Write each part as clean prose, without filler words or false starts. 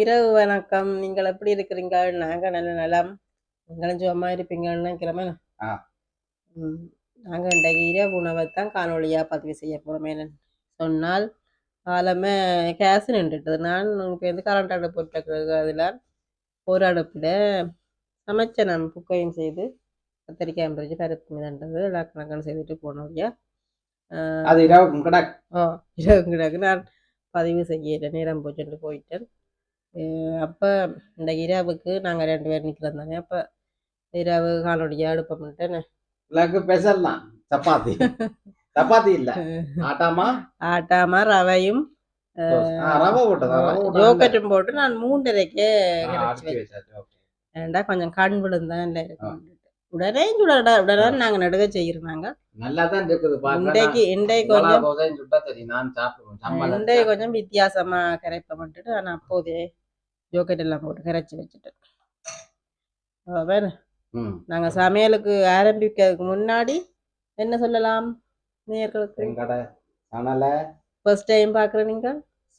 இரவு வணக்கம். நீங்கள் எப்படி இருக்கிறீங்க? நாங்க நல்ல நலம். நீங்களும் சும்மா இருப்பீங்கன்னு நினைக்கிறோமே. ஆ. நாங்க இன்றைக்கு இரவு உணவைத்தான் காணொளியா பதிவு செய்ய போறோம். என்னன்னு சொன்னால் காலமே கேஸ் நின்றுட்டது. நான் இப்போ வந்து கரண்ட் அடுப்பு போட்டு அதில் ஒரு அடுப்பில் சமைச்ச நான் புக்கையும் செய்து கத்திரிக்காய் பறிச்சு பருப்பு மிதண்டது எல்லாம் கணக்கன்னு செய்துட்டு போனோம் இல்லையா. அது இரவு கிடக்கு. இரவு கிடக்கு. நான் பதிவு செய்ய நேரம் போச்சுட்டு போயிட்டேன். அப்போ இந்த இரவுக்கு நாங்கள் 2 பேர் நிற்கிறோம் தானே. அப்போ இரவு காலோடைய அடுப்பம்ட்டேன்னு பெசல்லாம் சப்பாத்தி சப்பாத்தி இல்ல ஆட்டாமா ரவையும் ரவை போட்டது ஜோக்கெட்டும் போட்டு நான் 3:30க்கே ஏண்டா கொஞ்சம் கண் விழுந்தான் இல்லை இருக்கும். உடனே உடனே நாங்கள் நடுக செய்யறாங்க. நல்லா தான் இருக்குது. இன்றைக்கு கொஞ்சம் வித்தியாசமா கரைப்ப மட்டுட்டு நான் அப்போதே ஜோக்கெட் எல்லாம் போட்டு கரைச்சி வச்சுட்டேன். நாங்க சமையலுக்கு ஆரம்பிக்கிறதுக்கு முன்னாடி என்ன சொல்லலாம் நேயர்களுக்கு? ஃபர்ஸ்ட் டைம் பாக்குற நீங்க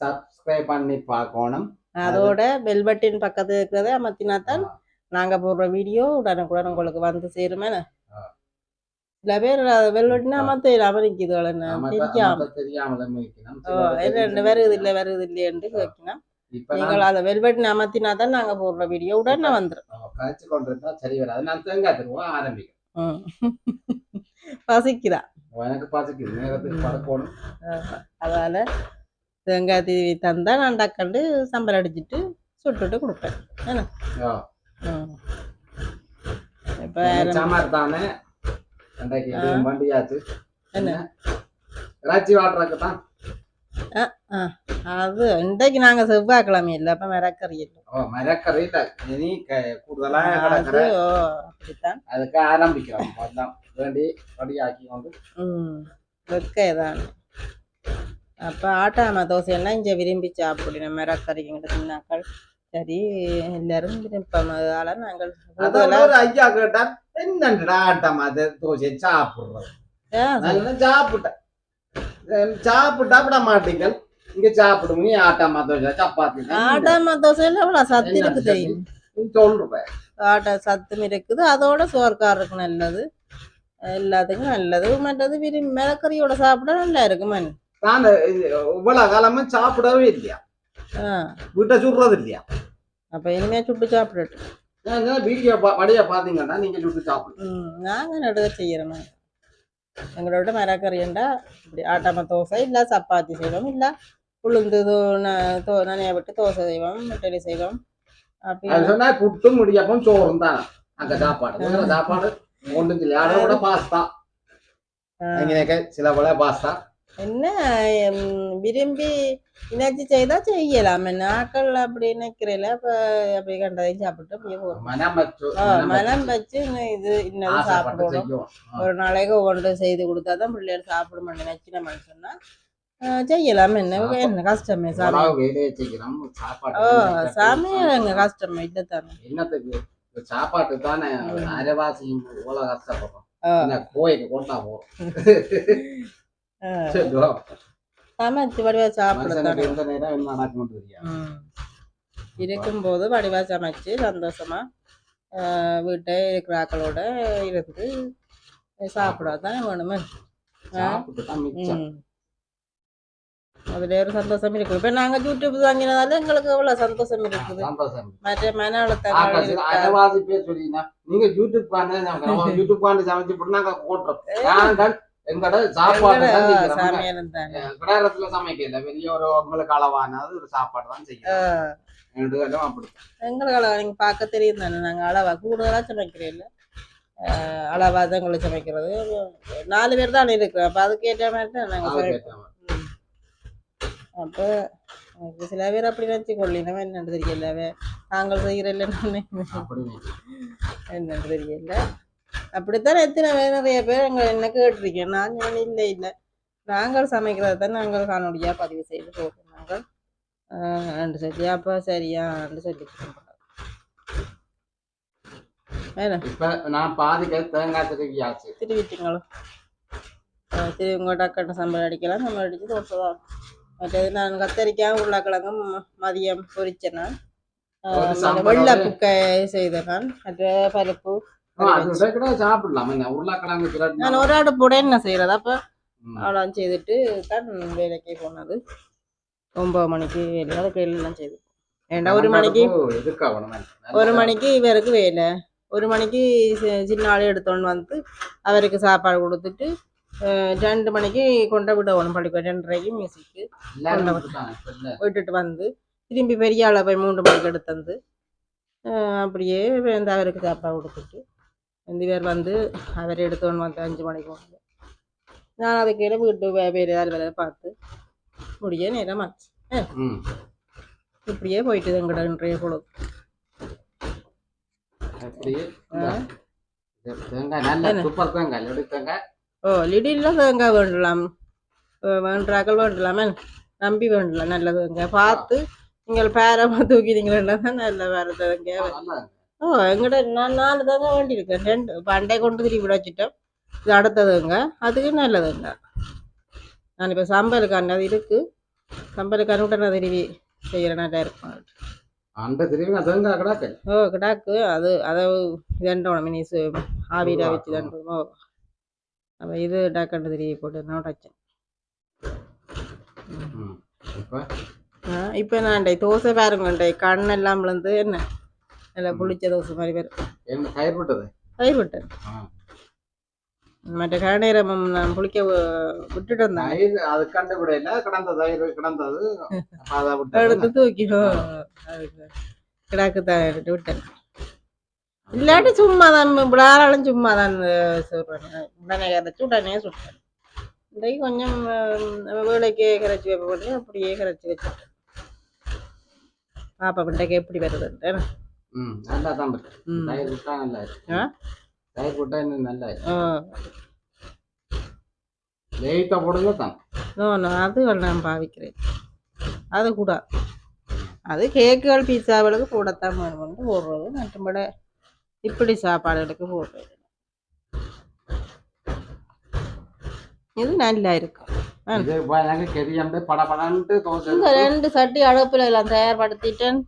சப்ஸ்கிரைப் பண்ணி பார்க்கணும். அதோட பெல் பட்டன் பக்கத்துல இருக்கிறத அமர்த்தினாத்தான் நாங்க போடுற வீடியோ உடனுக்குடன் உங்களுக்கு வந்து சேருமே. சில பேர் பெல் பட்டன் அமர்த்தாம நிக்குது தெரியாம வருது இல்லையென்று கேட்கணும். நீங்கள் அதை பெல் பட்டன் அமர்த்தினாதான் நாங்க போடுற வீடியோ உடனே வந்துடும். பசிக்குதா? எனக்கு பசிக்குது, நேரத்துக்கு படுக்கணும். அதால தேங்காய் தீவி தந்தா நான் டக்கண்டு சம்பல் அடிச்சுட்டு சுட்டுட்டு கொடுப்பேன். இப்ப தானே வண்டியாச்சு என்ன இறைச்சி வாட்டுறதுக்கு தான். அது இன்றைக்கு நாங்க செவ்வாய்க்கிழமை இல்லை, அப்ப மரக்கறி இல்லை. மரக்கறி இல்லை, இனி கூடுதலா அப்படித்தான் அதுக்கு ஆரம்பிக்கிறோம். வேண்டி வடியாக்கி கொண்டு வெக்கைதான். அப்ப ஆட்டாம தோசை எல்லாம் இங்க விரும்பி சாப்பிடணும். மரக்கறிங்கிட்ட தின்னாக்கள் சரி எல்லாரும் விருப்பம். அதனால நாங்கள் ஐயா கேட்டா என்னண்டா ஆட்டாம தோசை சாப்பிடுறோம். சாப்பிட்டேன் சாப்பிட மாட்டீங்க. இங்க சாப்பிடுங்க ஆட்டாமா தோசை சப்பாத்தி. ஆட்டாமா தோசையில எவ்வளவு சத்து இருக்கு தெரியும் சொல்றேன். ஆட்டா சத்தும் இருக்குது, அதோட சோர்க்காருக்கு நல்லது, எல்லாத்துக்கும் நல்லது. மற்றது விரும்பி மிளக்கறியோட சாப்பிட நல்லா இருக்குமா. நான் இவ்வளவு காலமா சாப்பிடவே இல்லையா, வீட்டை சுடுறது இல்லையா. அப்ப இனிமே சுட்டு சாப்பிடட்டு. வீடியோ வடியா பாத்தீங்கன்னா நீங்க சுட்டு சாப்பிடு. நாங்க நடுக செய்யறோம். எங்களோட மரக்கறியண்டா இப்படி ஆட்டாம தோசை இல்லை சப்பாத்தி செய்வோம், இல்லை உளுந்து நனைய விட்டு தோசை செய்வோம், முட்டை செய்வோம். அப்படி புட்டும் முடியாப்பும் சோறும் தான் அங்க சாப்பாடு. சாப்பாடு ஒன்றும் இல்லை, அதோட பாஸ்தா சில போல பாஸ்தா என்ன விரும்பி இணைச்சி செய்தா செய்யலாம். ஆக்கள் அப்படி நினைக்கிறேன். அப்ப அப்படி கண்டதையும் சாப்பிட்டு அப்படியே போறோம். மனம் வச்சு இது இன்னும் சாப்பிடணும். ஒரு நாளைக்கு ஒவ்வொன்று செய்து கொடுத்தாதான் பிள்ளைகள் சாப்பிட நினைச்சு நம்ம சொன்னா செய்யலாம். என்ன கஷ்டமே சமையல் எங்க கஷ்டமே இல்லத்தானே. என்னத்துக்கு சாப்பாட்டு தானே அரைவாசியும் இவ்வளவு கஷ்டப்படுறோம். கோயிலுக்கு கொண்டா போறோம். சமைச்சு வடிவா சாப்பிட இருக்கும்போது வடிவா சமைச்சு சந்தோஷமா வீட்டை இருக்கிற ஆக்களோட இருந்து சாப்பிடாதான் வேணுமே. அதுல ஒரு சந்தோஷம் இருக்குது. இப்ப நாங்க யூடியூப் வாங்கினதால எங்களுக்கு எவ்வளவு சந்தோஷம் இருக்குது. மற்ற மன அழுத்தம் பேர் சொல்லினா நீங்க யூடியூப் சமைச்சு போட்டு நாங்க போட்டுறோம். எங்கட சாப்பாடு சமைக்கல, பெரிய ஒரு உங்களுக்கு அளவானது ஒரு சாப்பாடு தான் செய்யணும். அப்படி எங்களுக்கு அளவா நீங்க பார்க்க தெரியும் தானே. நாங்க அளவா கூடுதலா சமைக்கிறோம், அளவா தான் எங்களை சமைக்கிறது. 4 பேர் தான் இருக்கிறோம். அப்ப அதுக்கேற்ற மாதிரி தான் நாங்க சமைப்போம். அப்ப சில பேர் அப்படி நினைச்சு கொள்ளினவன் என்னன்னு தெரியல, நாங்கள் செய்யறல என்னன்னு தெரியல. அப்படித்தான் எத்தனை பேர் நிறைய பேர் என்ன கேட்டிருக்கேன். நான் இல்லை இல்லை நாங்கள் சமைக்கிறத தான் நாங்கள் காணொலியா பதிவு செய்து போகிறோம். நாங்கள் சரியா அப்ப சரியா சொல்லி நான் பாதிக்க தேங்காய் திருவிட்டீங்களோ திருவி உங்கள்கிட்ட சம்பளம் அடிக்கலாம். நம்ம அடிச்சு தோசைதான். மற்றது நான் கத்தரிக்காய் உருளைக்கிழங்கும் மதியம் பொரிச்சேன்னா வெள்ளை புக்கை செய்தேன் மற்ற பருப்பு சாப்பிடலாம் உருளைக்கிழங்கு நான் ஒரு அடுப்போட என்ன செய்யறது அப்ப அவ்வளோ செய்துட்டு தான் வேலைக்கு போனது 9 மணிக்கு அதுக்கு எல்லாம் செய்து ஏண்டா 1 மணிக்கு இவருக்கு வேலை 1 மணிக்கு சின்ன ஆளு எடுத்தோன்னு வந்து அவருக்கு சாப்பாடு கொடுத்துட்டு 2 மணிக்கு கொண்ட விடணும் பள்ளிக்கூடம் 2:30க்கு மியூசிக்கு விட்டுட்டு வந்து திரும்பி பெரிய ஆளை போய் 3 மணிக்கு எடுத்து வந்து அப்படியே வந்து அவருக்கு சாப்பாடு கொடுத்துட்டு 2 பேர் வந்து அவர் எடுத்தோன்னு வந்து 5 மணிக்கு வந்து நான் அதுக்கு இடம் வீட்டு வேறு ஏதாவது வேலை பார்த்து முடிய நேரமாச்சு இப்படியே போயிட்டு எங்கட இன்றைய பொழுது லிடில தேங்காய் வேண்டலாம் வேண்டாக்கள் வேண்டலாமே நம்பி வேண்டலாம் நல்ல தேங்காய் பார்த்து நீங்கள் பேரமா தூக்கினீங்களா தான் நல்ல வேற தேங்காய் எங்கட நான் 4 தேங்காய் வேண்டியிருக்கேன் 2 பண்டை கொண்டு திரும்பி வச்சுட்டோம் இது அடுத்ததுங்க அதுக்கு நல்லதுங்க நான் இப்போ சம்பலுக்கான அது இருக்கு சம்பலுக்கான உடனே திரும்பி செய்கிற நல்லா இருக்கும் கிடாக்கு அது அதை இதண்டோம் மினிஸ் ஆவியில வச்சு தண்டோமோ அப்போ இது டக்கண்டு திரும்பி போட்டு நான் உடைச்சேன் இப்போ நான் தோசை பாருங்க கண்ணெல்லாம் விழுந்து என்ன நல்லா புளிச்ச தோசை மாதிரி வரும் தயிர் விட்டேன் மற்ற கடையில நான் புளிக்க விட்டுட்டு வந்தேன் அது கண்டுபிடில கிடந்தது எடுத்து தூக்கி கிடாக்கு தான் விட்டேன் இல்லாட்டி சும்மா தான் விடாராலும் சும்மா தான் சொல்றேன் உடனே கரைச்சி உடனே சுட்டேன் இன்றைக்கு கொஞ்சம் வேலைக்கு கரைச்சி வைப்ப போட்டு அப்படியே கரைச்சி வச்சுட்டேன் பாப்பா பிண்டைக்கு எப்படி வருதுன்ட்டு நல்லா தான் தயிர் விட்டா நல்லா தயிர் போட்டா இன்னும் நல்லா லேட்டா போடுங்க தான் அது நான் பாவிக்கிறேன் அது கூட அது கேக்குகள் பீஸாவுக்கு கூடத்தான் வேணும்னு போடுறது மற்றபடி இப்படி சாப்பாடுகளுக்கு போடுறது இது நல்லா இருக்கும் 2 சட்டி அடுப்புல எல்லாம் தயார்படுத்திட்டேன்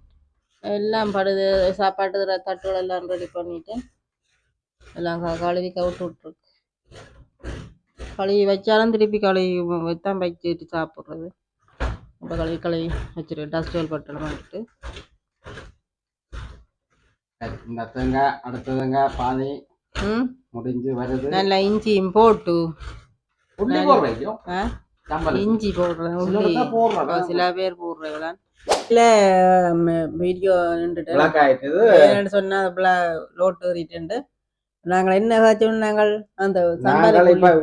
எல்லாம் படுது சாப்பாட்டு தட்டுகள் எல்லாம் ரெடி பண்ணிட்டேன் எல்லாம் கழுவி கவுட்டு விட்டுருக்கு கழுவி வச்சாலும் திருப்பி கழுவி தான் வச்சுட்டு சாப்பிட்றது இப்போ கழுவி வச்சுட்டு டஸ்ட்வெல் பட்டெல்லாம் வந்துட்டு இந்த தேங்காய் அடுத்ததுங்க பாதி முடிஞ்சு வருது நல்லா இஞ்சியும் போட்டு இஞ்சி போடுறேன் சில பேர் போடுறதுதான் இல்லை வீடியோ நின்றுட்டு சொன்னா லோட்டு ஏறிட்டு நாங்கள் என்ன காய்ச்சோம் நாங்கள் அந்த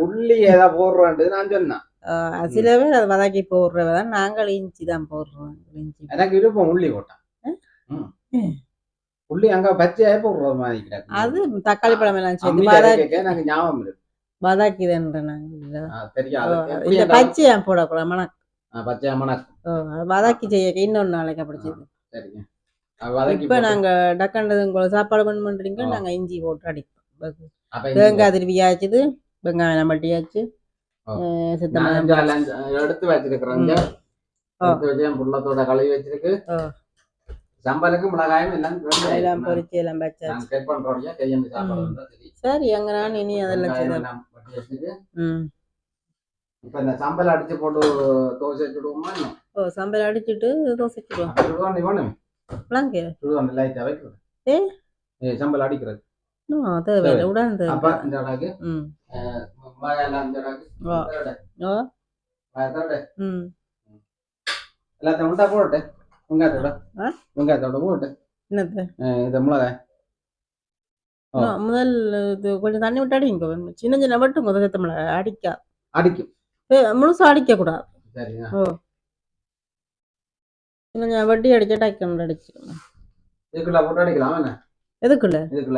உள்ளி ஏதாவது போடுறோம் நான் சொன்னேன் சில பேர் அதை வதக்கி போடுறதான் நாங்கள் இஞ்சி தான் போடுறோம் இஞ்சி எனக்கு விருப்பம் உள்ளி போட்டேன் உள்ளி அங்க பச்சையா போடுறது மாதிரி அது தக்காளி பழம் எல்லாம் சேர்த்து எனக்கு ஞாபகம் இருக்கு வதக்கிதன்ற நாங்கள் பச்சையா போடக்கூடாது மணக்கு பச்சையா மணக்கு வதக்கி செய்ய இன்னொரு நாளைக்கு அப்படி செய்யும் இப்ப நாங்க டக்காண்டது சாப்பாடு பண்றீங்க நாங்க இஞ்சி போட்டு அடிப்போம் தேங்காய் திருவியாச்சுது வெங்காயம் மட்டியாச்சு எடுத்து வச்சிருக்கிறேன் புள்ளத்தோட கழுவி வச்சிருக்கு சம்பலுக்கு மிளகாயும் எல்லாம் பொரிச்சு எல்லாம் வச்சாச்சு சரி அங்க நான் இனி அதெல்லாம் இப்ப இந்த சம்பல் அடிச்சு போட்டு தோசை சுடுவோமா சம்பல் அடிச்சுட்டு தோசை சுடுவோம் லைட்டா வைக்கிறது சம்பல் அடிக்கிறது தேவையில்லை உடன் எல்லாத்தையும் உண்டா போட்டு வெங்காயத்தோட போட்டு இதை மிளகாய் முதல் கொஞ்சம் தண்ணி விட்டு அடிங்க சின்ன சின்ன மட்டும் முதல் மிளகாய் அடிக்கும் முழுசா அடிக்க கூடாது சின்ன வட்டி அடிச்சா டக்குன்னு அடிச்சிடும் இதுக்குள்ள போட்டு அடிக்கலாம் என்ன எதுக்குள்ள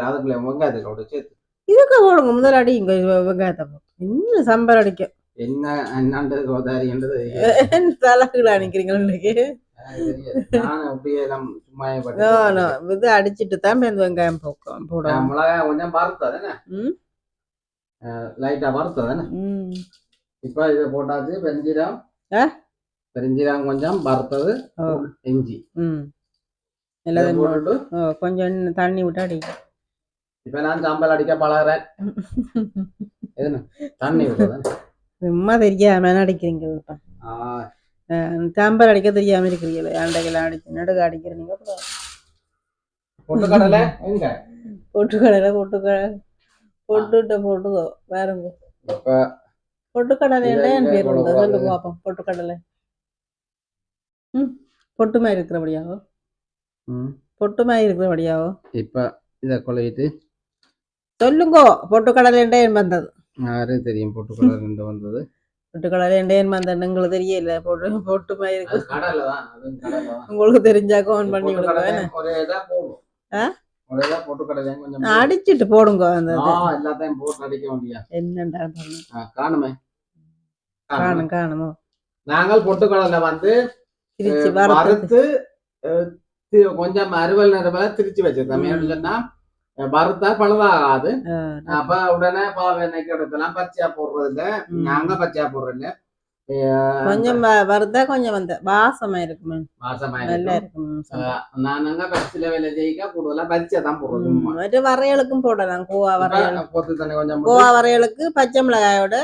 அதுக்குள்ள வெங்காயத்தோட சேர்த்து இதுக்கு போடுங்க முதல் அடிங்க வெங்காயத்தை போட்டு இன்னும் சம்பல் அடிக்க என்ன அண்ணாண்டது கோதாரின்றது தலைக்குள்ள அடிக்கிறீங்க இன்னைக்கு இது அடிச்சிட்டு தான் வெங்காயம் போடும் மிளகாய் கொஞ்சம் வறுத்ததானே லைட்டா வறுத்ததானே இப்ப இதை போட்டாச்சு பெருஞ்சீரகம் கொஞ்சம் வறுத்தது இஞ்சி எல்லாத்தையும் போட்டுட்டு கொஞ்சம் தண்ணி விட்டு அடிக்கும். இப்ப நான் சாம்பல் அடிக்க பழகிறேன். எதுன்னு தண்ணி விடுறேன். சும்மா தெரியாம அடிக்கிறீங்க. சாம்பல் அடிக்க தெரியாம இருக்கிறீங்களே. அண்டைக்கெல்லாம் அடிச்சு நடுக அடிக்கிறீங்க. பொட்டுக்கடலை எங்க? பொட்டுக்கடலை போட்டுக்கோ வேறங்க. பொட்டுக்கடலை என் பேர் உண்டு சொல்லு பாப்போம். பொட்டுக்கடலை பொட்டுமா இருக்கிறபடியாவோ இப்ப இத கொலையிட்டு சொல்லுங்கோ. பொட்டுக்கடலை என் வந்தது யாரு தெரியும்? பொட்டுக்கடலை வந்தது. பொட்டுக்கடலை என் வந்தது உங்களுக்கு தெரியல. பொட்டுமா இருக்கு உங்களுக்கு தெரிஞ்சா கோன் பண்ணி அடிச்சிட்டு போடுங்க. எல்லாத்தையும் போட்டு அடிக்க முடியாது. என்னண்டா காணுமே காணுமோ. நாங்கள் பொட்டுக்கடலை வந்து வறுத்து கொஞ்சம் அறுவல் நிறவல திரிச்சு வச்சிருக்கோம். சொன்னா வறுத்தா பழுதாகாது. அப்ப உடனே பாவெண்ணெய்க்கு எடுக்கலாம். பச்சையா போடுறது இல்ல. நாங்க பச்சையா போடுறது இல்ல. கொஞ்சம் வறுத்தா கொஞ்சம் வந்து வாசமா இருக்குமே. நல்லா இருக்கும். நாங்க பச்சில வேலை செய்ய கூடுதலா பச்சை தான் போடுறது. வரையலுக்கும் போடலாம். கோவா வரையலுக்கு பச்சை மிளகாயோட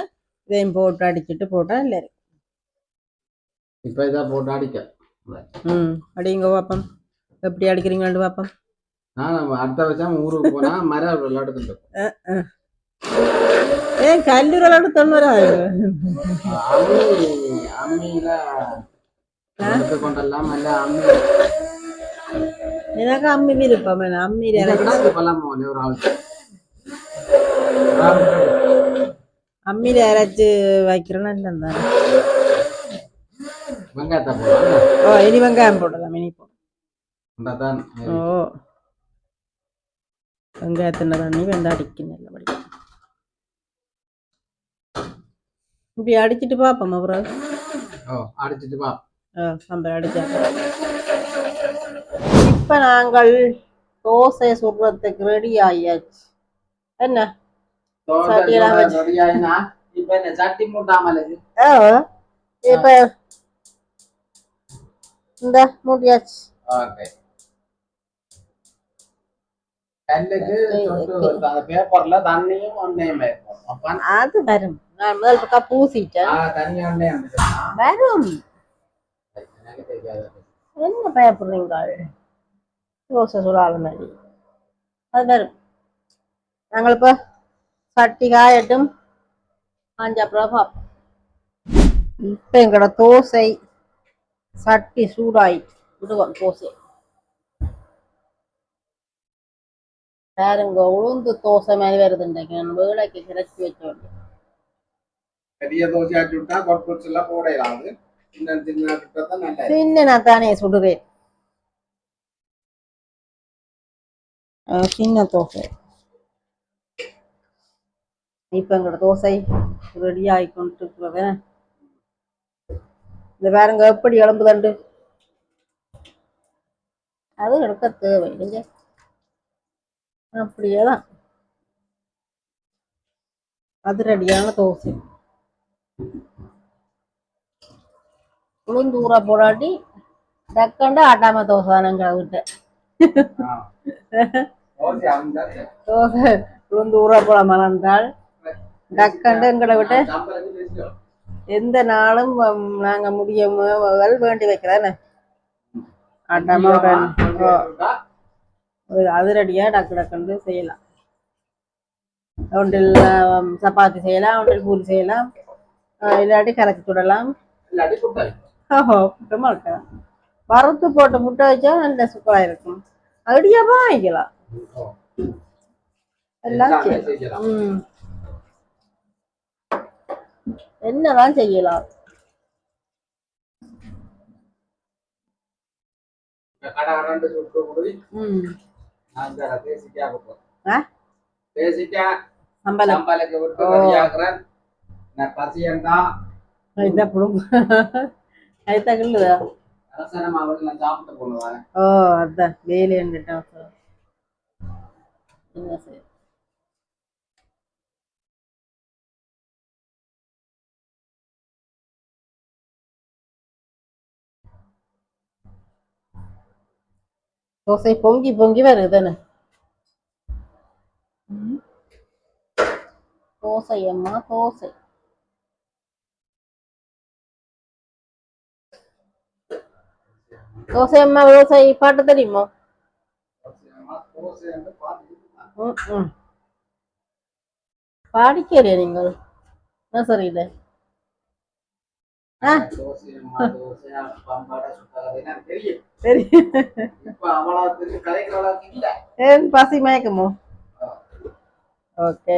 இதையும் போட்டு அடிச்சுட்டு போட்டா இல்ல இருக்கு. இப்ப இதை போட்டு அடிக்க அடிங்க பாப்பம். எப்படி அடிக்கிறீங்கன்னு பாப்போம். அடுத்த வருஷம் ஊருக்கு போனா மரம் விளையாடுது. கல்லூரி விளையாடு தொண்ணூறாது. அம்மியில கொண்டெல்லாம் எனக்கு அம்மி விருப்பம். அம்மியில அரைச்சு வைக்கிறேன்னா இல்ல. வெங்காயத்தை போடலாம். இனி வெங்காயம் போடலாம். இனி வெங்காயத்தின தண்ணி வெந்தா அடிக்கணும். நல்லபடி இப்படி அடிச்சுட்டு பாப்போம். அப்புறம் அடிச்சுட்டு பா அடிச்சா இப்ப நாங்கள் தோசை சுடுறதுக்கு ரெடி ஆயாச்சு. என்ன சட்டி மூட்டாமல் இப்ப இந்த மூட்டியாச்சு. பேப்பர்ல தண்ணியும் அது வரும். நான் முதல் பக்கம் பூசிட்டேன். வரும். என்ன பயப்படுறீங்க? தோசை சுடாத மாதிரி அது வரும். நாங்கள் இப்ப சட்டி காயட்டும். அப்புறம் பார்ப்போம். இப்ப எங்களோட தோசை சட்டி சூடாய் விடுவோம். தோசை பாருங்க. உளுந்து தோசை மாதிரி வருதுண்டேங்க. வேலைக்கு கிடச்சி வச்ச வேண்டிய பெரிய தோசையா சுட்டா கொட்புட்ஸ்லாம் போடலாம். சின்ன நான் தானே சுடுவேன். சின்ன தோசை. இப்ப எங்களோட தோசை ரெடி ஆகி கொண்டு இருக்கிறது. இந்த பாருங்க எப்படி எலும்பு தண்டு அது எடுக்க தேவை இல்லைங்க. அப்படியேதான் அதிரடியான தோசை. உளுந்து ஊற போடாட்டி டக்கண்டு ஆட்டாம தோசை தானங்க விட்டு தோசை உளுந்து ஊற போட மறந்தால் டக்கண்டு எங்களை விட்டு எந்த நாளும் நாங்க முடிய வேண்டி வைக்கிறேன்னு ஆட்டாம அதிரடியா டக்கு டக்குன்னு செய்யலாம். ஒன்றில் சப்பாத்தி செய்யலாம், ஒன்றில் பூரி செய்யலாம், இல்லாட்டி கரைச்சி சுடலாம். புட்டமா இருக்கலாம். வறுத்து போட்டு முட்டை வச்சா நல்ல சூப்பரா இருக்கும். ஐடியாவா வைக்கலாம். எல்லாம் செய்யலாம். என்னதான் செய்யலாம். அதான் வேலை தோசை பொங்கி பொங்கி வருது தானே. தோசை அம்மா தோசை. தோசை அம்மா தோசை பாட்டு தெரியுமா? பாடிக்கலையா நீங்கள்? சரியில்லை. பசி மயக்கமோ? ஓகே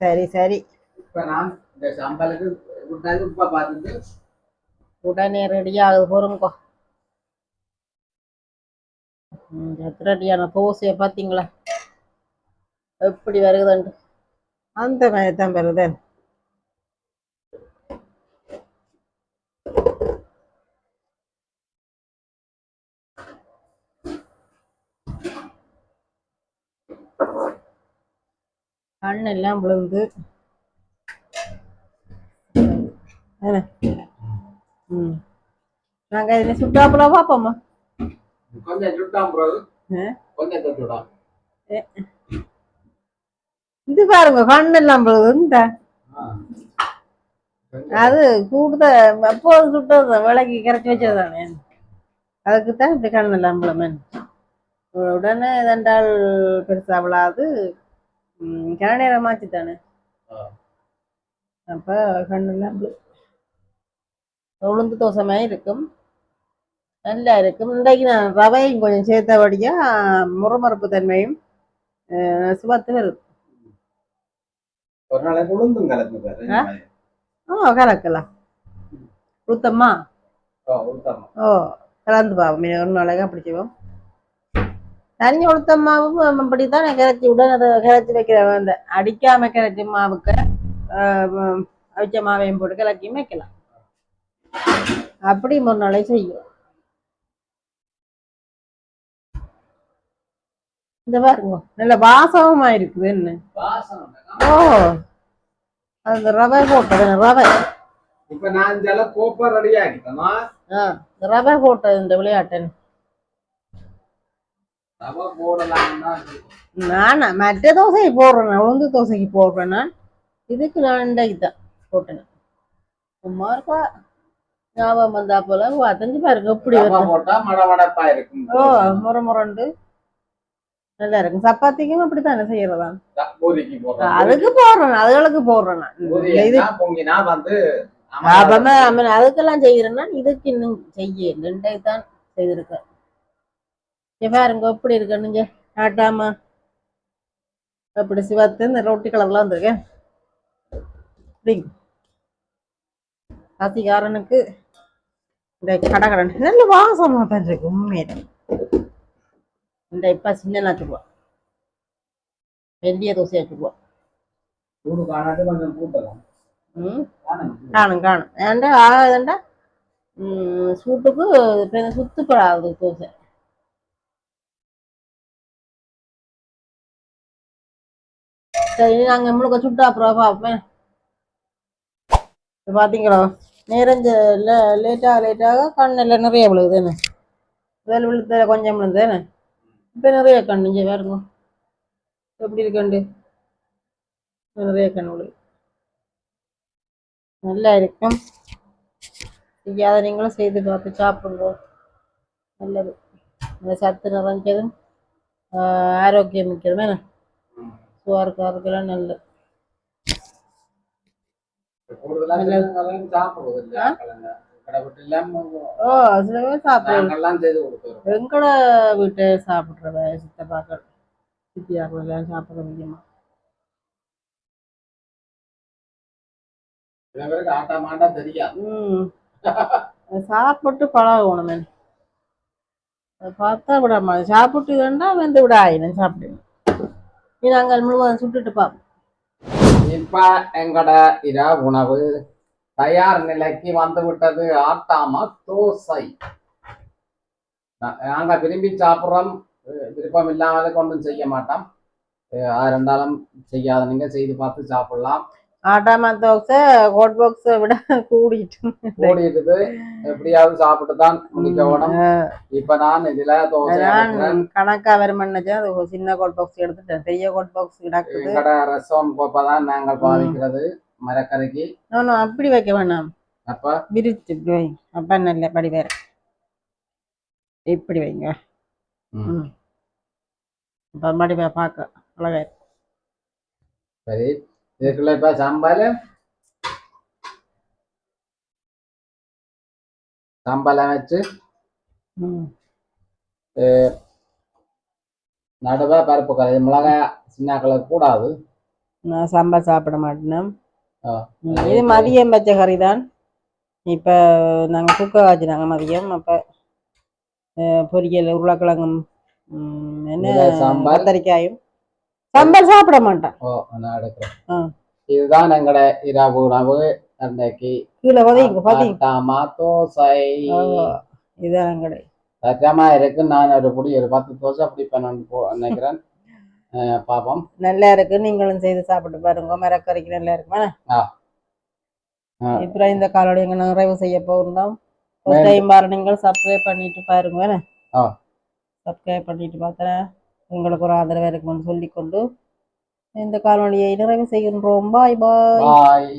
சரி சரி. உடனே ரெடி ஆகுது பொறுங்கோ. ரெடியான தோசைய பாத்தீங்களா எப்படி வருகுதுண்டு? அந்த மாதிரி தான் வருது. கண்ணெல்லாம் விழுந்து நாங்க இதுல சுட்டாப்புல பாப்போமா? இது பாருங்க கண்ணெல்லாம் விழுது. அது கூடுதல் எப்போது சுட்டது விளக்கி கரைச்சி வச்சதுதானே, அதுக்குத்தான் இப்படி கண்ணெல்லாம் விழுமே. உடனே இதென்றால் பெருசா விழாது. கனநேரமாச்சு தானே, அப்ப கண்ணெல்லாம் உளுந்து தோசை மாதிரி இருக்கும், நல்லா இருக்கும். இன்றைக்கு நான் ரவையும் கொஞ்சம் சேர்த்தபடியா முறமரப்பு தன்மையும் சுபத்து வருது. ஒரு நாளைக்கு உளுந்தும் கலந்து பாரு. கலக்கலாம். உளுத்தம்மா கலந்து பாப்போம். ஒரு நாளைக்கு அப்படி செய்வோம். தனி உளுத்தம்மாவும் அப்படித்தான் கிளச்சி உடனே அதை கிளச்சி வைக்கிற அந்த அடிக்காம கிளச்சி மாவுக்கு அவிச்ச மாவையும் போட்டு கிளச்சியும் வைக்கலாம். அப்படி ஒரு நாளைக்கு செய்யும். இந்த பாருங்க நல்ல வாசமா இருக்குது. என்ன அந்த ரவை போட்டது ரவை. இப்ப நான் கோப்பர் ரெடி ஆகிட்டேனா? ரவை போட்டது இந்த விளையாட்டு. நானா மற்ற தோசைக்கு போடுறேன், உளுந்து தோசைக்கு போடுறேன்னா இதுக்கு நான் இன்றைக்கு தான் போட்டேன். சும்மா இருக்கா ஞாபகம் வந்தா போல தெரிஞ்சு பாருங்க எப்படி முறை முரண்டு நல்லா இருக்கும். சப்பாத்திக்கும் அப்படித்தானே செய்யறதா? அதுக்கு போடுறேன், அதுகளுக்கு போடுறேன். அதுக்கெல்லாம் செய்யறேன்னா இதுக்கு இன்னும் செய்ய ரெண்டை தான் செய்திருக்கேன். பாருங்க எப்படி இருக்குன்னு காட்டாம அப்படி சிவத்து இந்த ரொட்டி கலர்லாம் வந்திருக்கேன். காசிக்காரனுக்கு இந்த கடகடன் நல்ல வாசமா தான் இருக்கு உண்மையில. இந்த இப்ப சின்ன நாச்சுக்குவா வெள்ளிய தோசை வச்சுக்குவா. காணும் காணும் ஏன்டா ஆகாதுண்டா சூட்டுக்கு சுத்துப்படாது தோசை. சரி நாங்க நம்மளுக்கு சுட்டா அப்புறம் பார்ப்பேன். பாத்தீங்களா நேரஞ்ச லேட்டாக கண்ணில் நிறைய விழுகுதுன்னு விழுத்துல கொஞ்சம் விழுந்தேன்னு இப்ப நிறைய கண்ணு இங்கே வேறுங்க எப்படி இருக்கண்டு நிறைய கண் விழுது. நல்லா இருக்கும். அதை நீங்களும் செய்து பார்த்து சாப்பிடுங்க. நல்லது. அந்த சத்து நிறைஞ்சதும் ஆரோக்கியம் மிக்கதுமே சுவாருக்காருக்கெல்லாம் நல்லது. எங்கட வீட்டை சாப்பிடுற சித்தப்பாக்கள் சித்தியாக்கள் எல்லாம் சாப்பிட முடியுமா? சாப்பிட்டு பழகணும். பார்த்தா விடாம சாப்பிட்டு வேண்டா வந்து விட ஆயிடும் சாப்பிடுவேன். நீ நாங்கள் முழுவதும் சுட்டுட்டு பார்ப்போம். இப்ப எங்கட இரவு உணவு தயார் நிலைக்கு வந்து விட்டது. ஆட்டாம தோசை நாங்க விரும்பி சாப்பிட்றோம். விருப்பம் இல்லாமல் கொண்டும் செய்ய மாட்டோம். இருந்தாலும் செய்யாத நீங்க செய்து பார்த்து சாப்பிடலாம். ஆட்டா தோசை ஹாட் பாக்ஸை விட கூடிட்டு எப்படியாவது சாப்பிட்டு தான் முடிக்க வேணும். இப்ப நான் இதுல தோசை கணக்கா வருமானச்சு அது சின்ன ஹாட் பாக்ஸ் எடுத்துட்டேன். பெரிய ஹாட் பாக்ஸ் கிடக்குது. ரசம் கோப்பதான் நாங்கள் பாவிக்கிறது மரக்கறிக்கு. அப்படி வைக்க வேணாம். அப்ப விரிச்சு இப்படி வை. அப்ப நல்ல படி வேற இப்படி வைங்க. அப்ப மடி பார்க்க அழகா. சரி, இதுக்குள்ள இப்ப சாம்பால வச்சு நடுவா பருப்பு கரை மிளகாய் சின்ன கலர் கூடாது. நான் சாம்பார் சாப்பிட மாட்டேன். இது மதியம் வச்ச கறி தான். இப்ப நாங்க குக்க காய்ச்சினாங்க மதியம். அப்ப பொரியல் உருளைக்கிழங்கும் என்ன கத்தரிக்காயும் சாம்பார் சாப்பிட மாட்டேன். இதுதான் எங்கட இரவு உணவு. அன்னைக்கு தோசை இதுதான் எங்கட சத்தியமா இருக்கு. நான் ஒரு 10 தோசை அப்படி நினைக்கிறேன். பாப்போம், நல்லா இருக்கு. நீங்களும் செய்து சாப்பிட்டு பாருங்க. மரக்கறிக்கு நல்லா இருக்குமா? இப்ப இந்த காலோட எங்க நிறைவு செய்ய போகிறோம். நீங்கள் சப்ஸ்கிரைப் பண்ணிட்டு பாருங்க. சப்ஸ்கிரைப் பண்ணிட்டு பார்த்தா உங்களுக்கு ஒரு ஆதரவு இருக்கும்னு சொல்லிக்கொண்டு இந்த காலொலியை நிறைவு செய்கின்றோம். பாய் பாய்.